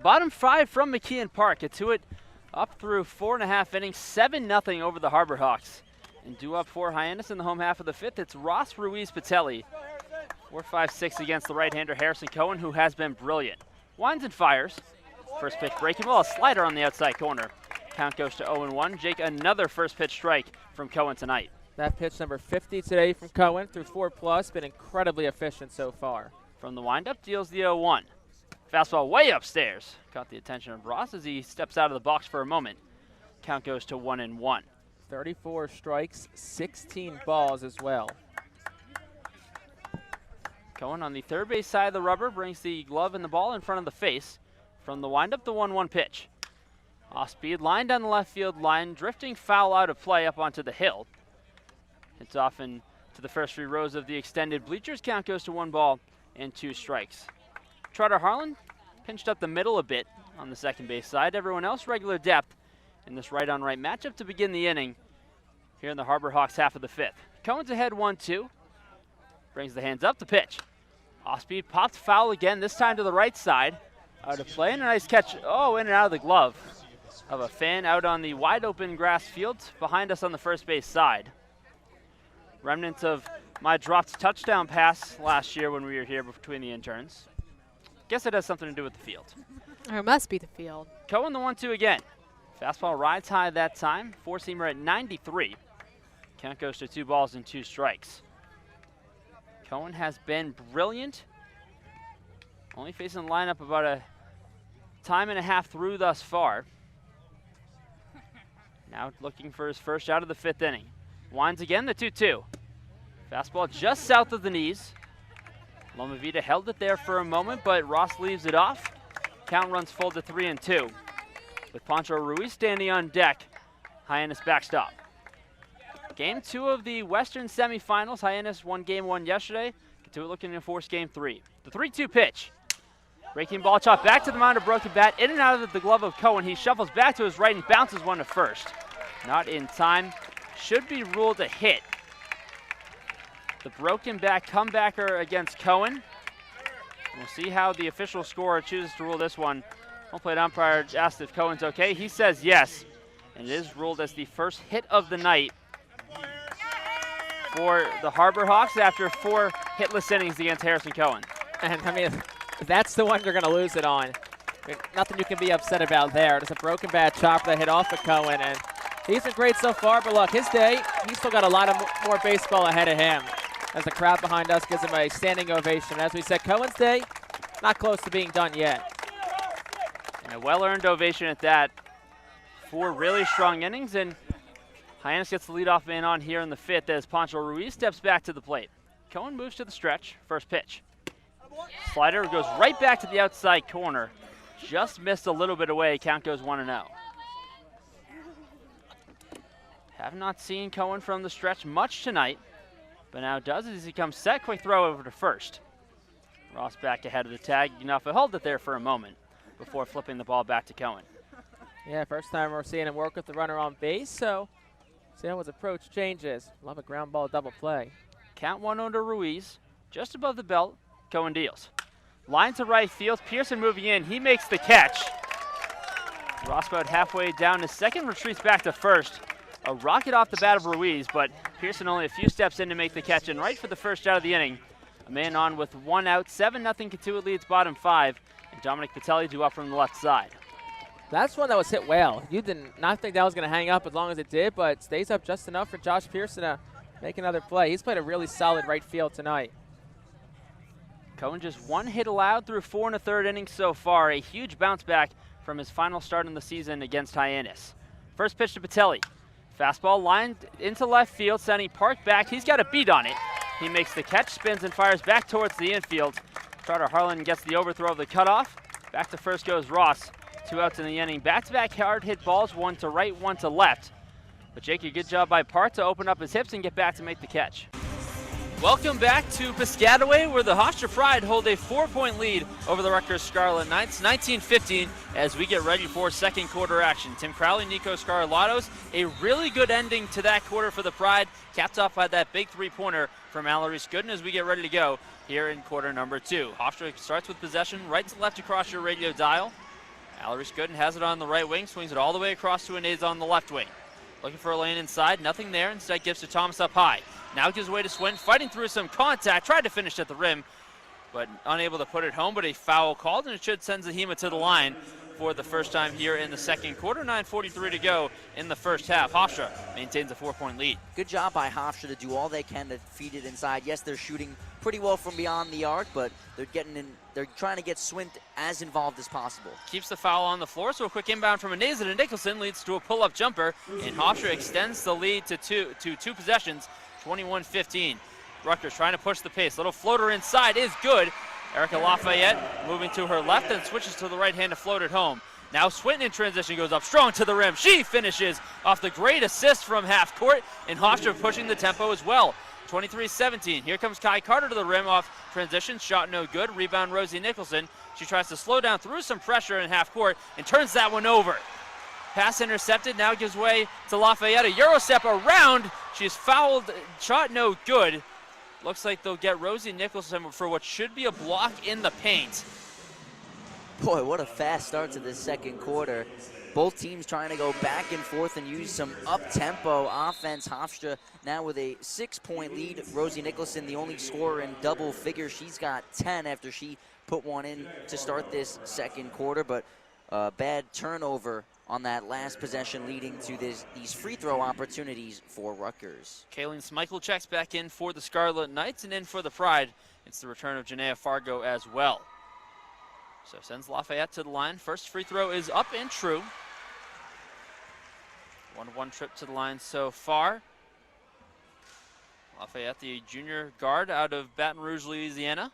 Bottom 5 from McKeon Park. Get to it up through 4.5 innings, 7-0 over the Harbor Hawks. And due up for Hyannis in the home half of the 5th, it's Ross Ruiz-Patelli. 4-5-6 against the right-hander Harrison Cohen, who has been brilliant. Winds and fires. First pitch breaking ball, a slider on the outside corner. Count goes to 0-1. Jake, another first pitch strike from Cohen tonight. That pitch number 50 today from Cohen through 4+, been incredibly efficient so far. From the windup, deals the 0-1. Fastball way upstairs. Caught the attention of Ross as he steps out of the box for a moment. Count goes to 1-1. 34 strikes, 16 balls as well. Cohen on the third base side of the rubber brings the glove and the ball in front of the face. From the windup, the 1-1 pitch. Off speed, line down the left field line, drifting foul out of play up onto the hill. It's off into the first 3 rows of the extended bleachers. Count goes to 1 ball and 2 strikes. Trotter Harlan pinched up the middle a bit on the second base side. Everyone else regular depth in this right-on-right matchup to begin the inning here in the Harbor Hawks half of the 5th. Cohen's ahead 1-2. Brings the hands up, the pitch. Off speed, popped foul again, this time to the right side. Out of play, and a nice catch, in and out of the glove of a fan out on the wide open grass field behind us on the first base side. Remnants of my dropped touchdown pass last year when we were here between the interns. Guess it has something to do with the field. Or it must be the field. Cohen the 1-2 again. Fastball rides high that time. Four-seamer at 93. Count goes to 2 balls and 2 strikes. Cohen has been brilliant. Only facing the lineup about a time and a half through thus far. Now looking for his first out of the 5th inning. Winds again, the 2-2. Fastball just south of the knees. Loma Vida held it there for a moment, but Ross leaves it off. Count runs full to 3-2. With Pancho Ruiz standing on deck, Hyannis backstop. Game 2 of the Western semifinals. Hyannis won game 1 yesterday. Katuah looking to force game 3. The 3-2 pitch. Breaking ball chopped back to the mound, a broken bat, in and out of the glove of Cohen. He shuffles back to his right and bounces one to first. Not in time. Should be ruled a hit. The broken bat comebacker against Cohen. We'll see how the official scorer chooses to rule this one. Home plate umpire asked if Cohen's okay. He says yes. And it is ruled as the first hit of the night for the Harbor Hawks after 4 hitless innings against Harrison Cohen. And I mean, that's the one you're going to lose it on. I mean, nothing you can be upset about there. Just a broken bat chopper that hit off of Cohen, and he's been great so far, but look, his day, he's still got a lot of more baseball ahead of him. As the crowd behind us gives him a standing ovation. As we said, Cohen's day, not close to being done yet. And a well-earned ovation at that. 4 really strong innings, and Hyannis gets the leadoff man on here in the 5th as Pancho Ruiz steps back to the plate. Cohen moves to the stretch, first pitch. Slider goes right back to the outside corner. Just missed a little bit away, count goes 1-0. Have not seen Cohen from the stretch much tonight, but now does as he comes set. Quick throw over to first. Ross back ahead of the tag. Enough to hold it there for a moment before flipping the ball back to Cohen. Yeah, first time we're seeing him work with the runner on base, so see how his approach changes. Love a ground ball double play. Count 1-0 to Ruiz. Just above the belt, Cohen deals. Line to right field, Pearson moving in. He makes the catch. Ross about halfway down to second, retreats back to first. A rocket off the bat of Ruiz, but Pearson only a few steps in to make the catch, and right for the first out of the inning. A man on with 1 out, 7-0 Katuah leads bottom 5, and Dominic Patelli due up from the left side. That's one that was hit well. You did not think that was going to hang up as long as it did, but stays up just enough for Josh Pearson to make another play. He's played a really solid right field tonight. Cohen just 1 hit allowed through 4 1/3 innings so far. A huge bounce back from his final start in the season against Hyannis. First pitch to Patelli. Fastball lined into left field, sending Park back. He's got a beat on it. He makes the catch, spins, and fires back towards the infield. Trotter Harlan gets the overthrow of the cutoff. Back to first goes Ross. 2 outs in the inning. Back-to-back hard hit balls, 1 to right, 1 to left. But Jake, a good job by Park to open up his hips and get back to make the catch. Welcome back to Piscataway, where the Hofstra Pride hold a 4-point lead over the Rutgers Scarlet Knights, 19-15, as we get ready for second quarter action. Tim Crowley, Nico Scarlatos, a really good ending to that quarter for the Pride, capped off by that big 3-pointer from Mallory Scudden as we get ready to go here in quarter number 2. Hofstra starts with possession, right to left across your radio dial. Alarise Gooden has it on the right wing, swings it all the way across to Nantz on the left wing. Looking for a lane inside, nothing there, instead gives to Thomas up high. Now gives way to Swin, fighting through some contact, tried to finish at the rim, but unable to put it home, but a foul called, and it should send Zahima to the line for the first time here in the second quarter. 9:43 to go in the first half. Hofstra maintains a 4-point lead. Good job by Hofstra to do all they can to feed it inside. Yes, they're shooting pretty well from beyond the arc, but they're getting in. They're trying to get Swint as involved as possible. Keeps the foul on the floor, so a quick inbound from Nantz to Nicholson leads to a pull-up jumper, and Hofstra extends the lead to two possessions, 21-15. Rutgers trying to push the pace. Little floater inside is good. Erica Lafayette moving to her left and switches to the right hand to float it home. Now Swinton in transition goes up strong to the rim. She finishes off the great assist from half court, and Hofstra pushing the tempo as well. 23-17. Here comes Kai Carter to the rim off transition. Shot no good. Rebound Rosie Nicholson. She tries to slow down through some pressure in half court and turns that one over. Pass intercepted. Now gives way to Lafayette. A Euro step around. She's fouled. Shot no good. Looks like they'll get Rosie Nicholson for what should be a block in the paint. Boy, what a fast start to this second quarter. Both teams trying to go back and forth and use some up-tempo offense. Hofstra now with a 6-point lead. Rosie Nicholson, the only scorer in double figures. She's got 10 after she put one in to start this second quarter, but bad turnover on that last possession leading to these free throw opportunities for Rutgers. Kayleen Smichael checks back in for the Scarlet Knights, and in for the Pride, it's the return of Janaea Fargo as well. So sends Lafayette to the line. First free throw is up and true. 1-1 trip to the line so far. Lafayette, the junior guard out of Baton Rouge, Louisiana.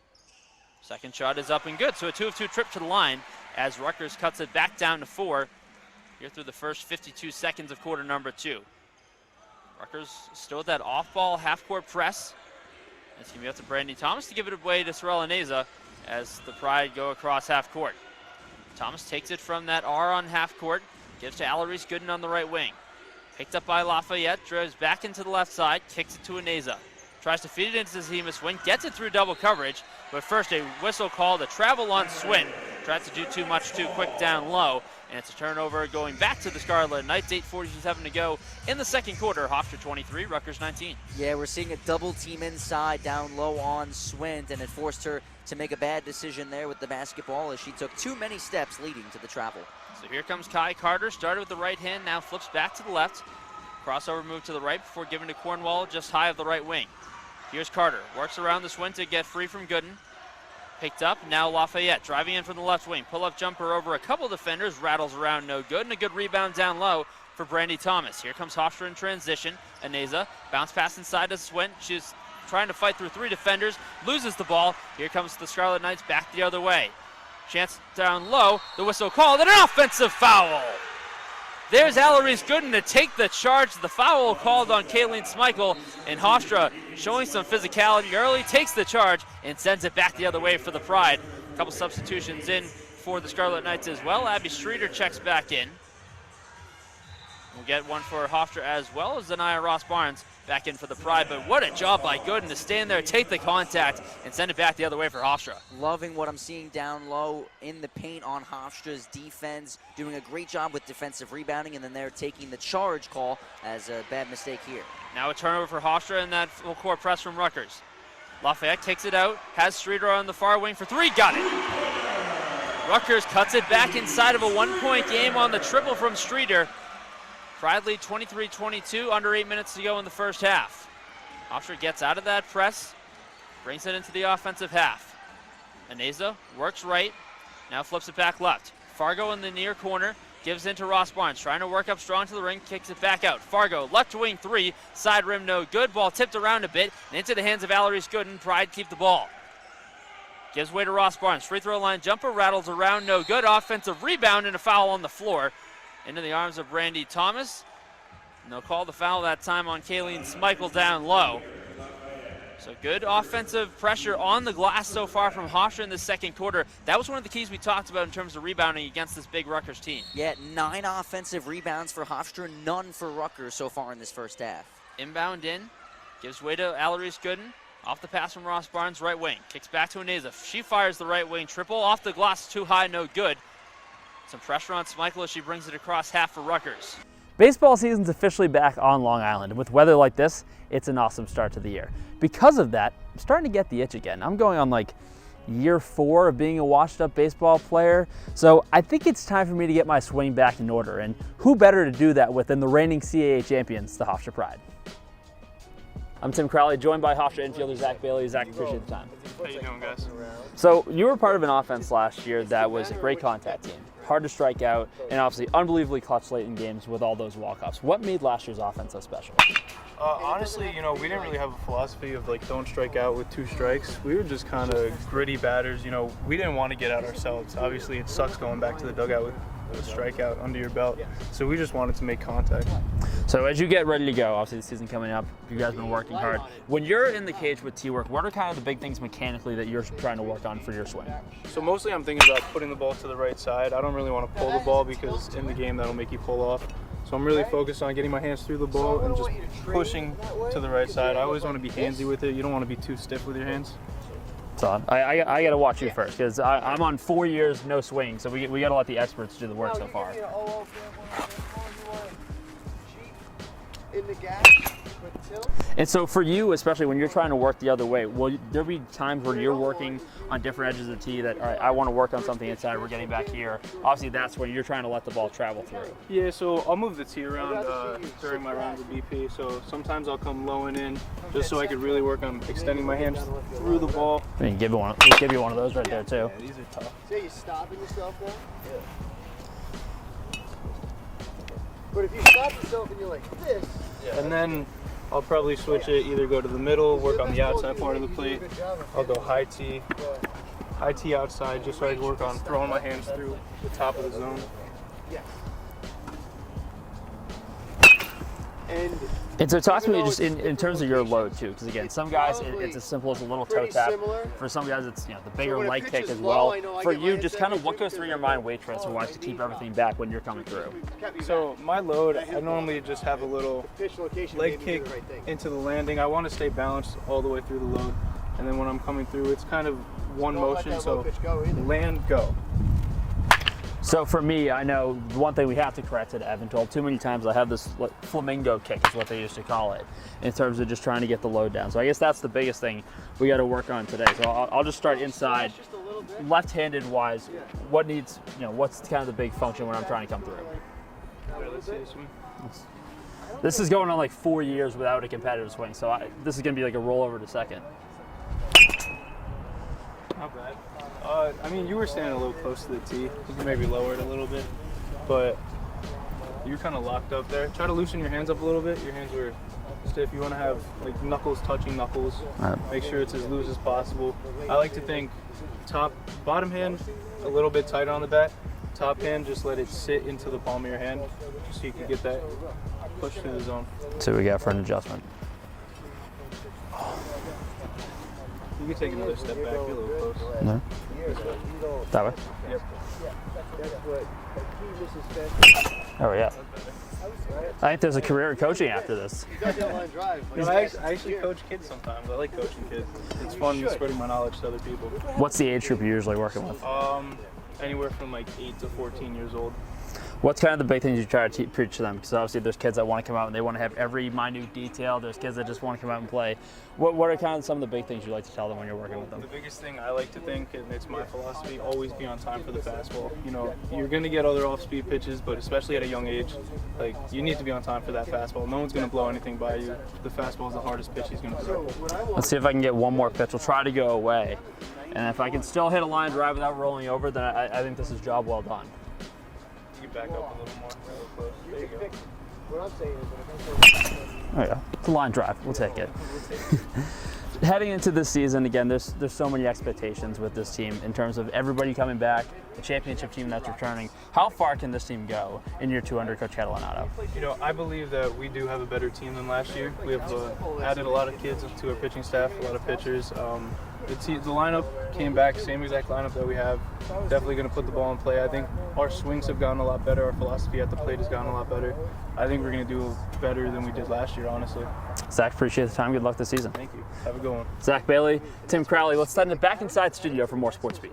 Second shot is up and good, so a 2-of-2 trip to the line as Rutgers cuts it back down to 4 here through the first 52 seconds of quarter number 2. Rutgers still with that off-ball half-court press. It's going to be up to Brandy Thomas to give it away to Sorella Neza as the Pride go across half court. Thomas takes it from that R on half court, gives to Alarise Gooden on the right wing. Picked up by Lafayette, drives back into the left side, kicks it to Neza. Tries to feed it into Zahima Swin, gets it through double coverage, but first a whistle call to travel on Swin. Tries to do too much too quick down low, and it's a turnover going back to the Scarlet Knights. 8:47 to go in the second quarter. Hofstra 23, Rutgers 19. Yeah, we're seeing a double team inside down low on Swint, and it forced her to make a bad decision there with the basketball as she took too many steps leading to the travel. So here comes Kai Carter, started with the right hand, now flips back to the left. Crossover move to the right before giving to Cornwall just high of the right wing. Here's Carter, works around the Swin to get free from Gooden. Picked up, now Lafayette driving in from the left wing. Pull-up jumper over a couple defenders, rattles around no good, and a good rebound down low for Brandy Thomas. Here comes Hofstra in transition. Aneza, bounce pass inside to Swin. She's trying to fight through 3 defenders, loses the ball. Here comes the Scarlet Knights back the other way. Chance down low, the whistle called, and an offensive foul! There's Alarise Gooden to take the charge. The foul called on Kayleen Smichael, and Hofstra showing some physicality early, takes the charge and sends it back the other way for the Pride. A couple substitutions in for the Scarlet Knights as well. Abby Streeter checks back in. We'll get one for Hofstra as well as Zanaya Ross-Barnes back in for the Pride. But what a job by Gooden to stand there, take the contact, and send it back the other way for Hofstra. Loving what I'm seeing down low in the paint on Hofstra's defense. Doing a great job with defensive rebounding, and then they're taking the charge call as a bad mistake here. Now a turnover for Hofstra and that full court press from Rutgers. Lafayette kicks it out, has Streeter on the far wing for 3, got it. Rutgers cuts it back inside of a 1-point game on the triple from Streeter. Pride lead 23-22, under 8 minutes to go in the first half. Hofstra gets out of that press, brings it into the offensive half. Aneza works right, now flips it back left. Fargo in the near corner, gives into Ross-Barnes, trying to work up strong to the ring, kicks it back out. Fargo, left wing 3, side rim no good, ball tipped around a bit, and into the hands of Alarise Gooden. Pride keep the ball. Gives way to Ross-Barnes, free throw line jumper, rattles around, no good. Offensive rebound and a foul on the floor. Into the arms of Brandy Thomas. And they'll call the foul that time on Kayleen Smichael down low. So good offensive pressure on the glass so far from Hofstra in the second quarter. That was one of the keys we talked about in terms of rebounding against this big Rutgers team. Yeah, 9 offensive rebounds for Hofstra, none for Rutgers so far in this first half. Inbound in, gives way to Alarise Gooden. Off the pass from Ross-Barnes, right wing. Kicks back to Aneza. She fires the right wing triple. Off the glass, too high, no good. Some pressure on Schmeichel as she brings it across half for Rutgers. Baseball season's officially back on Long Island, and with weather like this, it's an awesome start to the year. Because of that, I'm starting to get the itch again. I'm going on like year 4 of being a washed-up baseball player, so I think it's time for me to get my swing back in order, and who better to do that with than the reigning CAA champions, the Hofstra Pride. I'm Tim Crowley, joined by Hofstra infielder Zach Bailey. Zach, appreciate the time. How you doing, guys? So you were part of an offense last year that was a great contact team, hard to strike out, and obviously unbelievably clutch late in games with all those walk-offs. What made last year's offense so special? Honestly, we didn't really have a philosophy of like don't strike out with 2 strikes. We were just kind of gritty batters. We didn't want to get out ourselves. Obviously, it sucks going back to the dugout with a strikeout under your belt. So we just wanted to make contact. So as you get ready to go, obviously the season coming up, you guys have been working hard. When you're in the cage with T-work, what are kind of the big things mechanically that you're trying to work on for your swing? So mostly I'm thinking about putting the ball to the right side. I don't really want to pull the ball because in the game that'll make you pull off. So I'm really focused on getting my hands through the ball and just pushing to the right side. I always want to be handsy with it. You don't want to be too stiff with your hands. So I got to watch you first because I'm on 4 years no swing, so we got to let the experts do the work so far. And so for you, especially when you're trying to work the other way, will there be times where you're working on different edges of the tee that, all right, I want to work on something inside, we're getting back here. Obviously, that's when you're trying to let the ball travel through. Yeah, so I'll move the tee around during my rounds of BP. So sometimes I'll come low and in just so I could really work on extending my hands through the ball. I mean, give you one of those right there, too. Yeah, these are tough. So you're stopping yourself now? Yeah. But if you stop yourself and you're like this, and then I'll probably switch it, either go to the middle, work on the outside part of the plate. I'll go high tee outside just so I can work on throwing my hands through the top of the zone. And so talk to me just in terms of your load too, because again, some guys it's as simple as a little toe tap. For some guys, it's the bigger leg kick as well. For you, just kind of what goes through your mind weight transfer wise to keep everything back when you're coming through. So my load, I normally just have a little leg kick into the landing. I want to stay balanced all the way through the load, and then when I'm coming through, it's kind of one motion. So land, go. So for me, I know one thing we have to correct it, Evan told too many times I have this flamingo kick is what they used to call it in terms of just trying to get the load down. So I guess that's the biggest thing we got to work on today. So I'll just start inside, left-handed wise. What needs, what's kind of the big function when I'm trying to come through? This is going on like 4 years without a competitive swing. So this is going to be like a rollover to second. Not bad. I mean, you were standing a little close to the tee. You can maybe lower it a little bit, but you're kind of locked up there. Try to loosen your hands up a little bit. Your hands were stiff. You want to have like knuckles touching knuckles. Make sure it's as loose as possible. I like to think bottom hand a little bit tighter on the bat. Top hand, just let it sit into the palm of your hand so you can get that push through the zone. So we got for an adjustment. You can take another step back. You're a little close. No. That way? Yep. Oh, yeah. I think there's a career in coaching after this. I actually coach kids sometimes. I like coaching kids. It's fun spreading my knowledge to other people. What's the age group you're usually working with? Anywhere from like 8 to 14 years old. What's kind of the big things you try to preach to them? Because obviously there's kids that want to come out and they want to have every minute detail. There's kids that just want to come out and play. What are kind of some of the big things you like to tell them when you're working with them? The biggest thing I like to think, and it's my philosophy, always be on time for the fastball. You're going to get other off-speed pitches, but especially at a young age, like you need to be on time for that fastball. No one's going to blow anything by you. The fastball is the hardest pitch he's going to throw. Let's see if I can get one more pitch. We'll try to go away. And if I can still hit a line drive without rolling over, then I think this is job well done. You back up a little more. Close. There you go. what I'm saying is, There you go. It's a line drive. We'll take it. Heading into this season, again, there's so many expectations with this team in terms of everybody coming back, the championship team that's returning. How far can this team go in year 2 under Coach Catalanato? I believe that we do have a better team than last year. We have added a lot of kids to our pitching staff, a lot of pitchers. The lineup came back, same exact lineup that we have. Definitely going to put the ball in play. I think our swings have gotten a lot better. Our philosophy at the plate has gotten a lot better. I think we're going to do better than we did last year, honestly. Zach, appreciate the time. Good luck this season. Thank you. Have a good one. Zach Bailey, Tim Crowley. Let's send it back inside studio for more Sports Beat.